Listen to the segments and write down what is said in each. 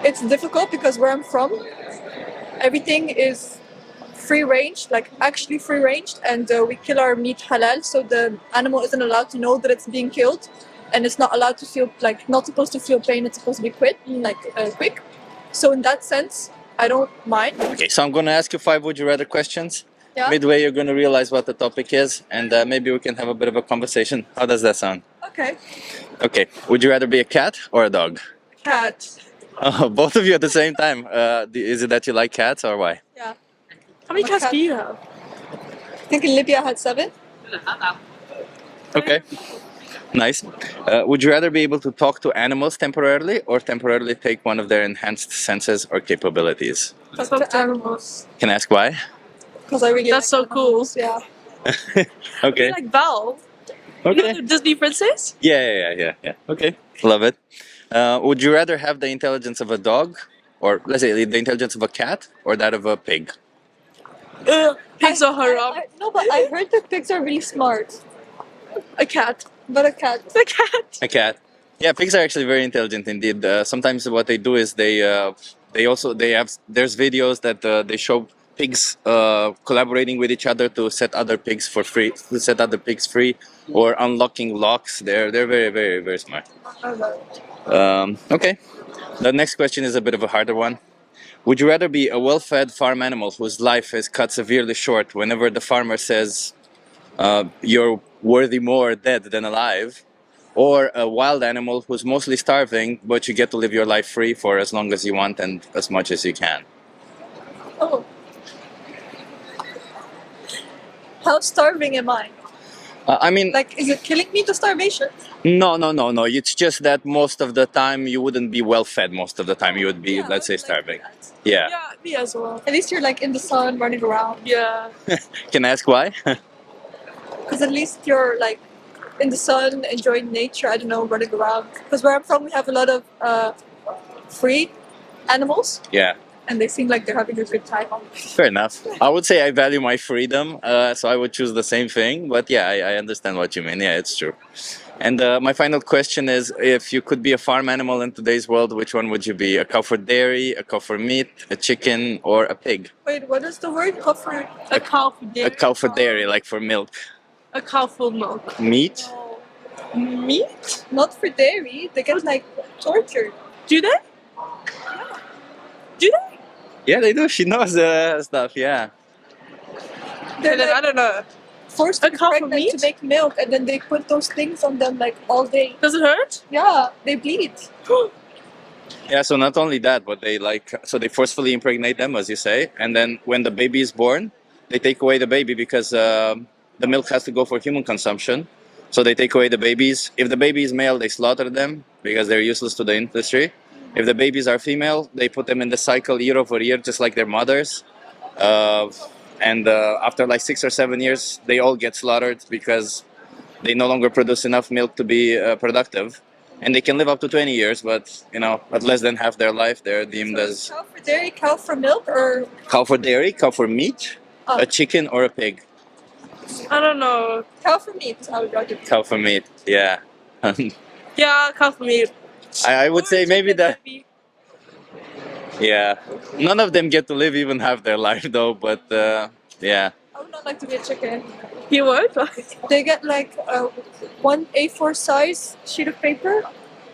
It's difficult because where I'm from, everything is free range, like actually free range, and we kill our meat halal, so the animal isn't allowed to know that it's being killed, and it's not allowed to feel like not supposed to feel pain. It's supposed to be quick. So in that sense, I don't mind. Okay, so I'm going to ask you 5 would you rather questions. Yeah. Midway, you're going to realize what the topic is, and maybe we can have a bit of a conversation. How does that sound? Okay. Okay, would you rather be a cat or a dog? Cat. Oh, both of you at the same time. Is it that you like cats or why? Yeah. How many I'm a cats cat. do you have? I think in Libya I had 7. Okay, nice. Would you rather be able to talk to animals temporarily or temporarily take one of their enhanced senses or capabilities? Talk to animals. Can I ask why? Because I really That's like so cool. animals. Yeah. Okay. You like Val? You Okay. know the Disney princess? Yeah. Okay, love it. Would you rather have the intelligence of a dog, or let's say the intelligence of a cat, or that of a pig? Pigs are haram. No, but I heard that pigs are really smart. A cat. But a cat. A cat. A cat. Yeah, pigs are actually very intelligent indeed. Sometimes what they do is they have there's videos that they show pigs collaborating with each other to set other pigs free, or unlocking locks. They're very smart. Okay, the next question is a bit of a harder one. Would you rather be a well-fed farm animal whose life is cut severely short whenever the farmer says you're worthy more dead than alive, or a wild animal who's mostly starving, but you get to live your life free for as long as you want and as much as you can? Oh. How starving am I? I mean, Like, is it killing me to starvation? no. It's just that most of the time you wouldn't be well-fed. Most of the time you would be, Yeah, let's say, I would like starving. that. Yeah. Yeah, me as well. At least you're like in the sun running around. Yeah. Can I ask why? Because at least you're like in the sun, enjoying nature, I don't know, running around. Because where I'm from, we have a lot of free animals, Yeah. and they seem like they're having a good time. Fair enough. I would say I value my freedom, so I would choose the same thing. But yeah, I understand what you mean. Yeah, it's true. And my final question is, if you could be a farm animal in today's world, which one would you be? A cow for dairy, a cow for meat, a chicken, or a pig? Wait, what is the word? Cover? A cow for A dairy. cow for dairy, like for milk. A cow for milk. Meat? Meat? Not for dairy. They get like tortured. Do they? Do they? Yeah, they do. She knows stuff, yeah. They're And then, I like don't know. forced to A be cow for pregnant to meat? make milk, and then they put those things on them like all day. Does it hurt? Yeah, they bleed. Yeah, so not only that, but they forcefully impregnate them, as you say, and then when the baby is born, they take away the baby because the milk has to go for human consumption. So they take away the babies. If the baby is male, they slaughter them because they're useless to the industry. If the babies are female, they put them in the cycle year over year, just like their mothers. And after like 6 or 7 years, they all get slaughtered because they no longer produce enough milk to be productive. And they can live up to 20 years, but at less than half their life, they're deemed as Cow for dairy, cow for milk, or cow for dairy, cow for meat, Oh. a chicken, or a pig. I don't know. cow for meat? I would rather. Cow for meat, yeah. Yeah, cow for meat. I would say maybe Chicken, that, maybe. yeah. None of them get to live even half their life though, but yeah. I would not like to be a chicken. You would? They get like one A4 size sheet of paper,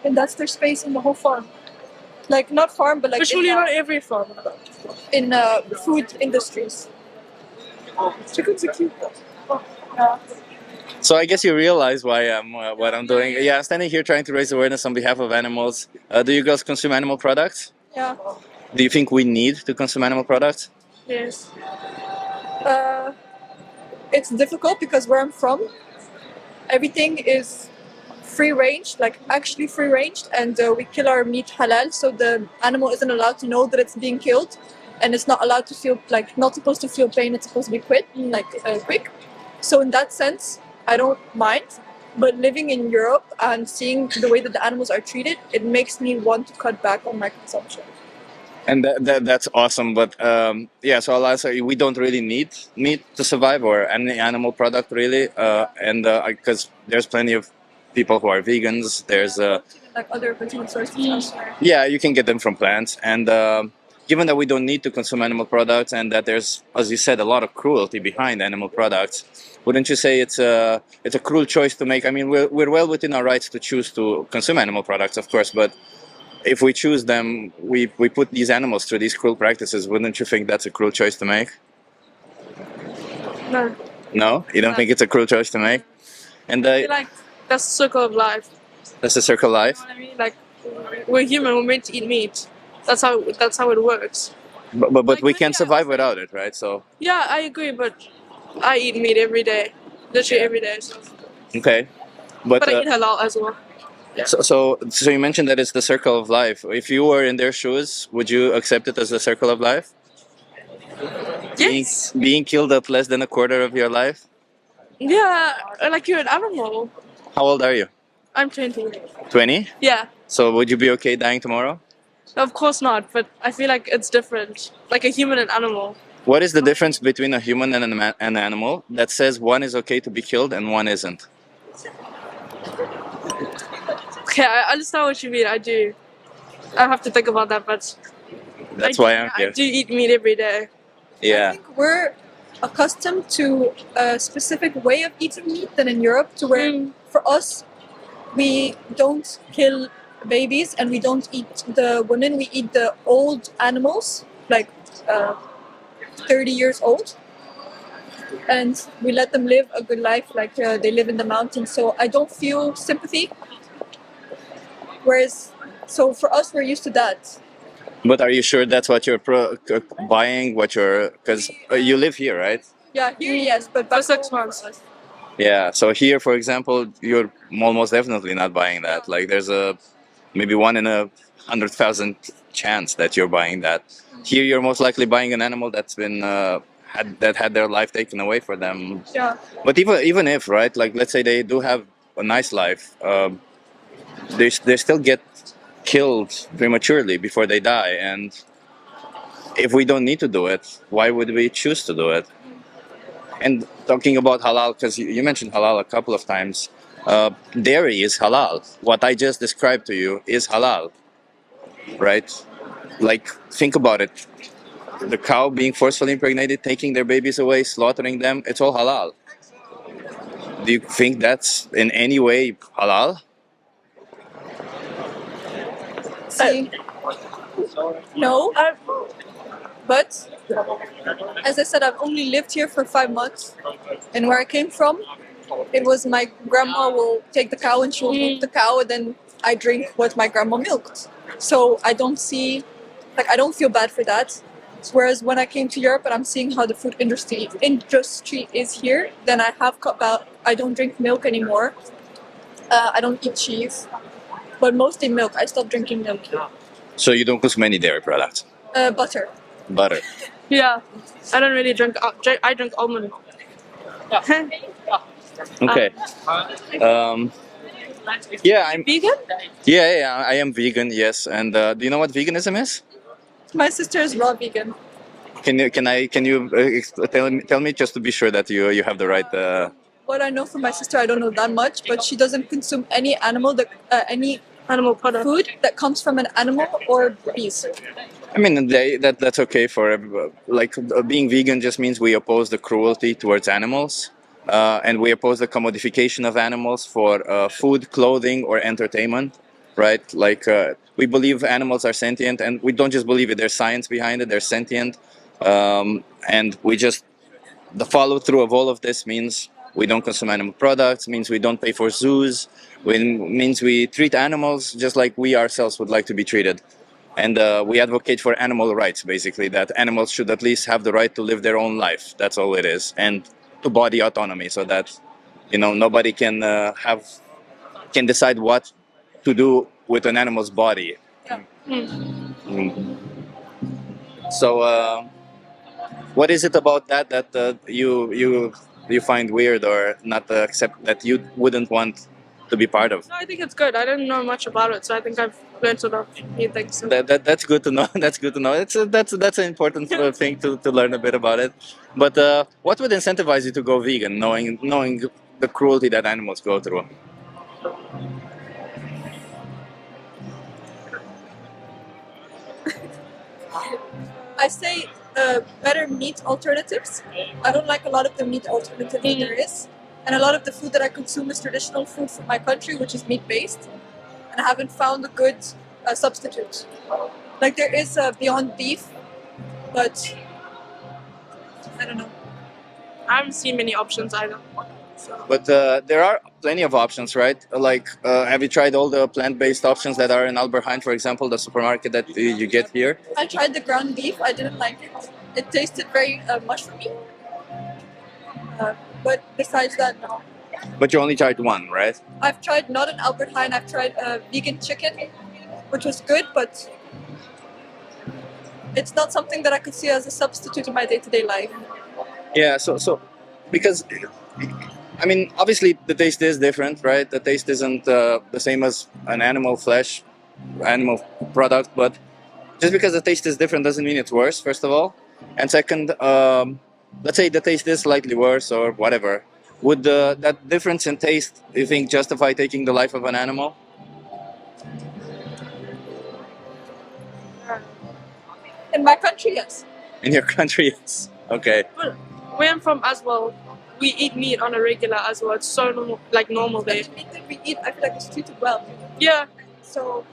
and that's their space in the whole farm. Like not farm, but like But surely in, not every farm. in food industries. Chickens are cute. Yeah. So I guess you realize why what I'm doing. Yeah, I'm standing here trying to raise awareness on behalf of animals. Do you girls consume animal products? Yeah. Do you think we need to consume animal products? Yes. It's difficult because where I'm from, everything is free range, like actually free range, and we kill our meat halal, so the animal isn't allowed to know that it's being killed, and it's not allowed to feel like not supposed to feel pain. It's supposed to be quick. So in that sense, I don't mind. But living in Europe and seeing the way that the animals are treated, it makes me want to cut back on my consumption. And that's awesome. But yeah, so I'll answer you. We don't really need meat to survive or any animal product really. And because there's plenty of people who are vegans. There's like other protein sources elsewhere. yeah, you can get them from plants, and given that we don't need to consume animal products, and that there's, as you said, a lot of cruelty behind animal products, wouldn't you say it's a cruel choice to make? I mean, we're well within our rights to choose to consume animal products, of course, but if we choose them, we put these animals through these cruel practices. Wouldn't you think that's a cruel choice to make? No. No, you don't No. think it's a cruel choice to make? And I feel like that's the circle of life. that's the circle of You life. know what I mean? Like we're human, we're meant to eat meat. That's how it works. But Like, we maybe can't I survive also- without it, right? So Yeah, I agree, but I eat meat every day. Literally every day. So. okay, but But I eat halal as well. so you mentioned that it's the circle of life. If you were in their shoes, would you accept it as the circle of life? Yes. Being killed at less than a quarter of your life. Yeah, like you're an animal. How old are you? I'm 20. 20. Yeah. So would you be okay dying tomorrow? Of course not, but I feel like it's different. Like a human and animal. What is the difference between a human and an animal that says one is okay to be killed and one isn't? Okay, I understand what you mean. I do. I have to think about that, but That's I, why I'm I here. do eat meat every day. I Yeah. think we're accustomed to a specific way of eating meat than in Europe, to where for us, we don't kill babies and we don't eat the women, we eat the old animals, like 30 years old. And we let them live a good life, like they live in the mountains. So I don't feel sympathy. Whereas, so for us, we're used to that. But are you sure that's what you're buying? What you're because you live here, right? Yeah, here, yes, but For back 6 home, months. Yeah. So here, for example, you're almost definitely not buying that. Like there's a maybe 1 in 100,000 chance that you're buying that. Here, you're most likely buying an animal that's been had their life taken away for them. yeah. But even if right, like let's say they do have a nice life, they still get killed prematurely before they die, and if we don't need to do it, why would we choose to do it? And talking about halal, because you mentioned halal a couple of times, dairy is halal. What I just described to you is halal, right? Like, think about it. The cow being forcefully impregnated, taking their babies away, slaughtering them, it's all halal. Do you think that's in any way halal? See, no, but as I said, I've only lived here for 5 months, and where I came from, it was my grandma will take the cow and she will milk the cow, and then I drink what my grandma milked. So I don't see, like, I don't feel bad for that. Whereas when I came to Europe and I'm seeing how the food industry is here, then I have cut out. I don't drink milk anymore. I don't eat cheese, but mostly milk. I stopped drinking milk. So you don't consume any dairy products? Butter. Butter. Yeah. I don't really drink. I drink almond. Okay. Yeah, I'm. Vegan? Yeah, I am vegan. Yes, and do you know what veganism is? My sister is raw vegan. Can you tell me just to be sure that you have the right. What I know from my sister, I don't know that much, but she doesn't consume any any Animal product. food that comes from an animal or bees. I mean, that's okay for everybody. Like being vegan just means we oppose the cruelty towards animals, and we oppose the commodification of animals for food, clothing, or entertainment. Right? Like we believe animals are sentient, and we don't just believe it. There's science behind it. They're sentient, and we just the follow through of all of this means we don't consume animal products. Means we don't pay for zoos. Means we treat animals just like we ourselves would like to be treated. And we advocate for animal rights, basically, that animals should at least have the right to live their own life. That's all it is. And to body autonomy, so that, nobody can decide what to do with an animal's body. Mm. So, what is it about that you find weird or not accept that you wouldn't want to be part of? No, I think it's good. I didn't know much about it, so I think I've learned enough new things. So. That's good to know. That's good to know. That's an important thing to learn a bit about it. But what would incentivize you to go vegan, knowing the cruelty that animals go through? I say better meat alternatives. I don't like a lot of the meat alternatives that there is. And a lot of the food that I consume is traditional food from my country, which is meat based. And I haven't found a good substitute. Like there is Beyond Beef, but I don't know. I haven't seen many options either. So. But there are plenty of options, right? Like, have you tried all the plant-based options that are in Albert Heijn, for example, the supermarket that you get here? I tried the ground beef. I didn't like it. It tasted very mushroomy. But besides that, no. But you only tried one, right? I've tried not an Albert Heijn. I've tried vegan chicken, which was good, but it's not something that I could see as a substitute in my day-to-day life. Yeah. So because I mean, obviously the taste is different, right? The taste isn't the same as an animal flesh, animal product, but just because the taste is different doesn't mean it's worse, first of all. And second, let's say the taste is slightly worse or whatever. Would that difference in taste, you think, justify taking the life of an animal? In my country, yes. In your country, yes. Okay. But where I'm from as well, we eat meat on a regular as well. It's so normal, like normal The day. meat that we eat, I feel like it's treated well. Yeah, So,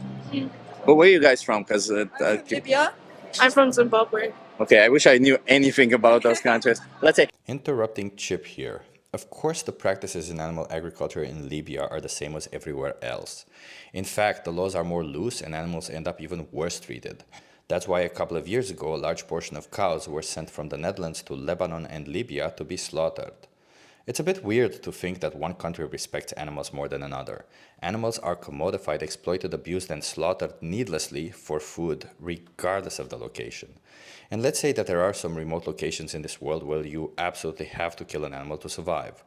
But where are you guys from? Because I'm from Libya. I'm from Zimbabwe. okay, I wish I knew anything about those countries. Let's say Interrupting Chip here. Of course, the practices in animal agriculture in Libya are the same as everywhere else. In fact, the laws are more loose and animals end up even worse treated. That's why a couple of years ago, a large portion of cows were sent from the Netherlands to Lebanon and Libya to be slaughtered. It's a bit weird to think that one country respects animals more than another. Animals are commodified, exploited, abused, and slaughtered needlessly for food, regardless of the location. And let's say that there are some remote locations in this world where you absolutely have to kill an animal to survive.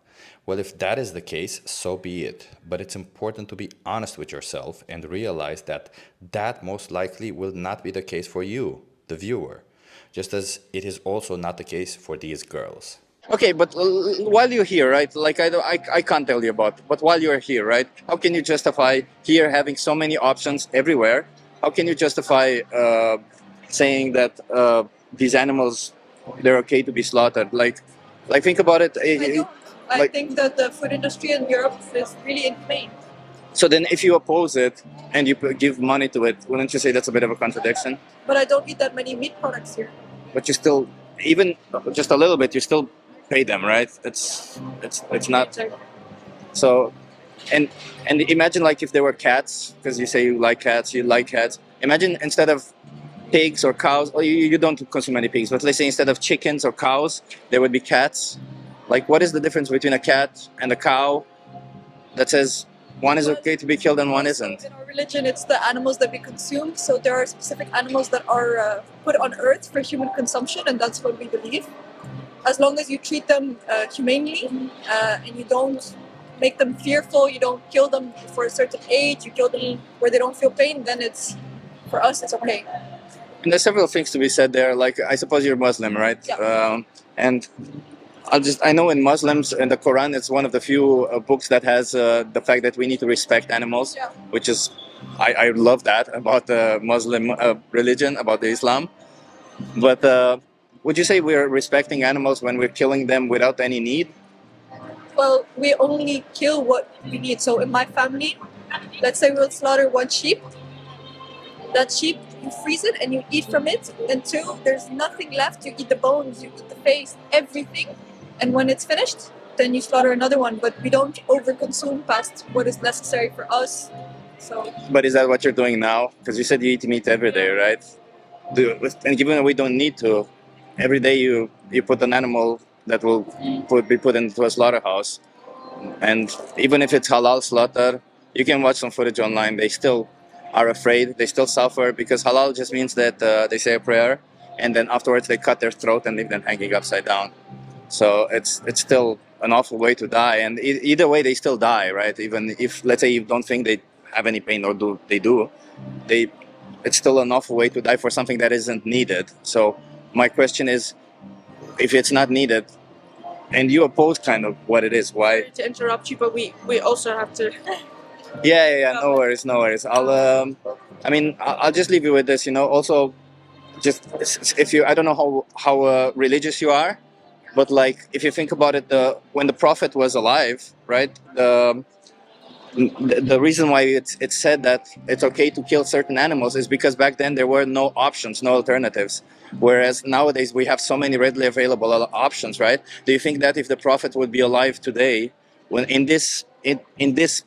Well, if that is the case, so be it. But it's important to be honest with yourself and realize that that most likely will not be the case for you, the viewer, just as it is also not the case for these girls. okay, but while you're here, right? Like I can't tell you about. But while you're here, right? How can you justify here having so many options everywhere? How can you justify saying that these animals they're okay to be slaughtered? Like think about it. I don't. I like- think that the food industry in Europe is really inflamed. So then, if you oppose it and you give money to it, wouldn't you say that's a bit of a contradiction? But I don't eat that many meat products here. But you still, even just a little bit, you still pay them, right? It's not. So, and imagine like if there were cats, because you say you like cats. Imagine instead of pigs or cows, or you don't consume any pigs, but let's say instead of chickens or cows, there would be cats. Like, what is the difference between a cat and a cow that says one is okay to be killed and one isn't? In our religion, it's the animals that we consume. So there are specific animals that are put on earth for human consumption, and that's what we believe. As long as you treat them humanely and you don't make them fearful, you don't kill them for a certain age, you kill them where they don't feel pain, then it's, for us, it's okay. And there's several things to be said there. Like, I suppose you're Muslim, right? Yeah. And I know in Muslims, in the Quran, it's one of the few books that has the fact that we need to respect animals, Yeah. which is, I love that about the Muslim religion, about the Islam. But would you say we're respecting animals when we're killing them without any need? Well, we only kill what we need. So in my family, let's say we'll slaughter one sheep. That sheep, you freeze it and you eat from it until there's nothing left. You eat the bones, you eat the face, everything. And when it's finished, then you slaughter another one. But we don't overconsume past what is necessary for us. So But is that what you're doing now? Because you said you eat meat every day, right? And given that we don't need to, every day you put an animal that will be put into a slaughterhouse. And even if it's halal slaughter, you can watch some footage online. They still are afraid. They still suffer because halal just means that they say a prayer and then afterwards they cut their throat and leave them hanging upside down. So it's still an awful way to die. And either way, they still die, right? Even if, let's say, you don't think they have any pain or it's still an awful way to die for something that isn't needed. So my question is, if it's not needed, and you oppose kind of what it is, why? To interrupt you, but we also have to Yeah. No worries, no worries. I'll just leave you with this. Also, just if you, I don't know how religious you are, but like if you think about it, when the prophet was alive, right? The reason why it's said that it's okay to kill certain animals is because back then there were no options, no alternatives. Whereas nowadays we have so many readily available options, right? Do you think that if the prophet would be alive today, when in this,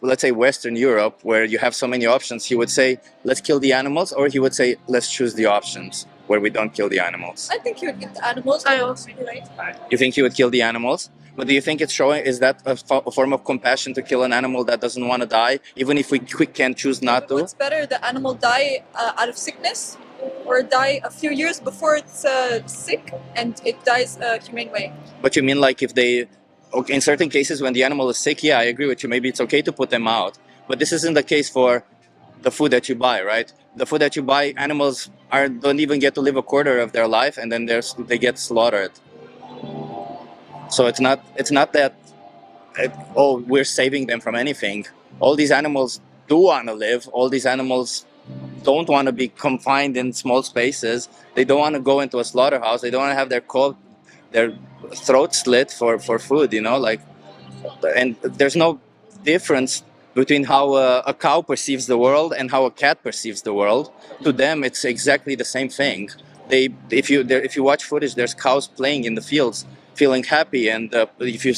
let's say, Western Europe, where you have so many options, he would say let's kill the animals, or he would say let's choose the options where we don't kill the animals? I think you would get the animals. I also right. You think he would kill the animals? But do you think it's showing, is that a form of compassion to kill an animal that doesn't want to die, even if we can choose not to? What's better, the animal die out of sickness, or die a few years before it's sick and it dies a humane way? But you mean like if they, okay, in certain cases when the animal is sick, yeah, I agree with you. Maybe it's okay to put them out. But this isn't the case for the food that you buy, right? The food that you buy, animals don't even get to live a quarter of their life, and then they get slaughtered. So it's not that oh, we're saving them from anything. All these animals do want to live. All these animals don't want to be confined in small spaces. They don't want to go into a slaughterhouse. They don't want to have their throat slit for food. And there's no difference between how a cow perceives the world and how a cat perceives the world. To them, it's exactly the same thing. If you watch footage, there's cows playing in the fields, feeling happy, and if you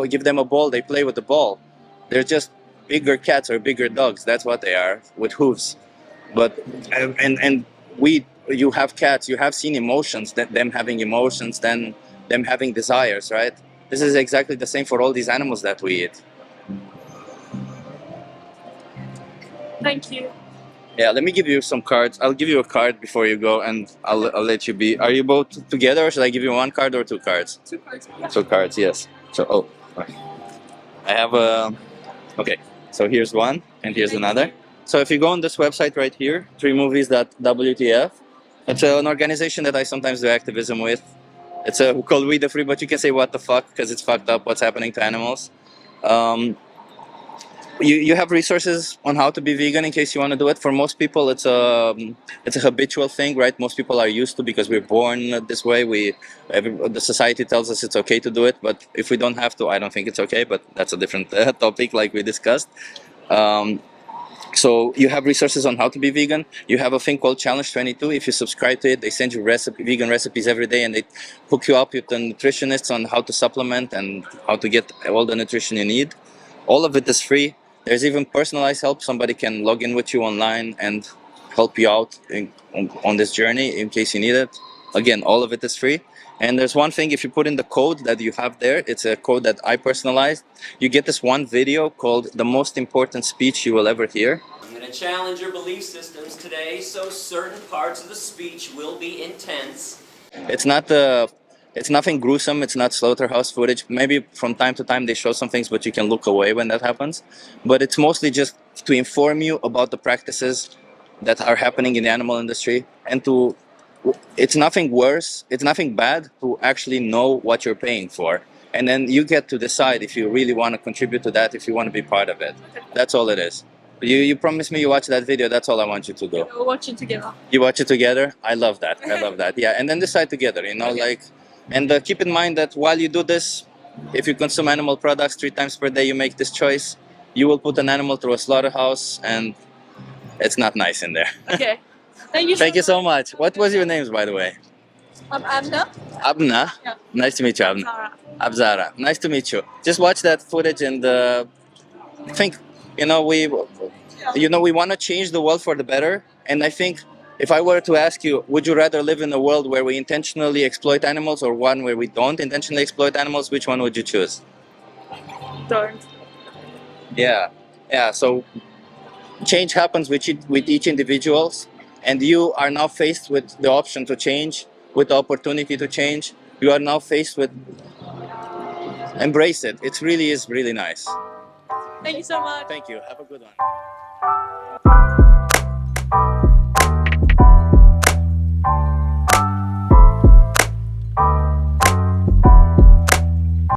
give them a ball, they play with the ball. They're just bigger cats or bigger dogs. That's what they are, with hooves. But and you have cats. You have seen emotions, them having emotions, then them having desires, right? This is exactly the same for all these animals that we eat. thank you. Yeah, let me give you some cards. I'll give you a card before you go, and I'll let you be. Are you both together, or should I give you one card or two cards? 2 cards. Two cards, yes. So, I have a. Okay, so here's one, and here's another. So if you go on this website right here, 3movies.wtf, it's an organization that I sometimes do activism with. It's called We the Free, but you can say what the fuck because it's fucked up what's happening to animals. You have resources on how to be vegan in case you want to do it. For most people, it's a habitual thing, right? Most people are used to, because we're born this way. The society tells us it's okay to do it, but if we don't have to, I don't think it's okay. But that's a different topic, like we discussed. So you have resources on how to be vegan. You have a thing called Challenge 22. If you subscribe to it, they send you vegan recipes every day, and they hook you up with the nutritionists on how to supplement and how to get all the nutrition you need. All of it is free. There's even personalized help. Somebody can log in with you online and help you out on this journey in case you need it. Again, all of it is free. And there's one thing, if you put in the code that you have there, it's a code that I personalized. You get this one video called The Most Important Speech You Will Ever Hear. I'm going to challenge your belief systems today, so certain parts of the speech will be intense. It's nothing gruesome. It's not slaughterhouse footage. Maybe from time to time they show some things, but you can look away when that happens. But it's mostly just to inform you about the practices that are happening in the animal industry, and it's nothing worse, it's nothing bad to actually know what you're paying for. And then you get to decide if you really want to contribute to that, if you want to be part of it. That's all it is. You promise me you watch that video. That's all I want you to do. We'll watch it together. You watch it together. I love that. I love that. Yeah, and then decide together. Okay. And keep in mind that while you do this, if you consume animal products 3 times per day, you make this choice. You will put an animal through a slaughterhouse, and it's not nice in there. Okay. Thank you. Thank you so much. What was your names, by the way? I'm Amna. Abna. Yeah. Nice to meet you, Abna. Zara. Abzara. Nice to meet you. Just watch that footage and think. We want to change the world for the better. And I think if I were to ask you, would you rather live in a world where we intentionally exploit animals or one where we don't intentionally exploit animals? Which one would you choose? Don't. Yeah. So change happens with each individual, and you are now faced with the option to change, with the opportunity to change. You are now faced with embrace it. It really is really nice. Thank you so much. Thank you. Have a good one.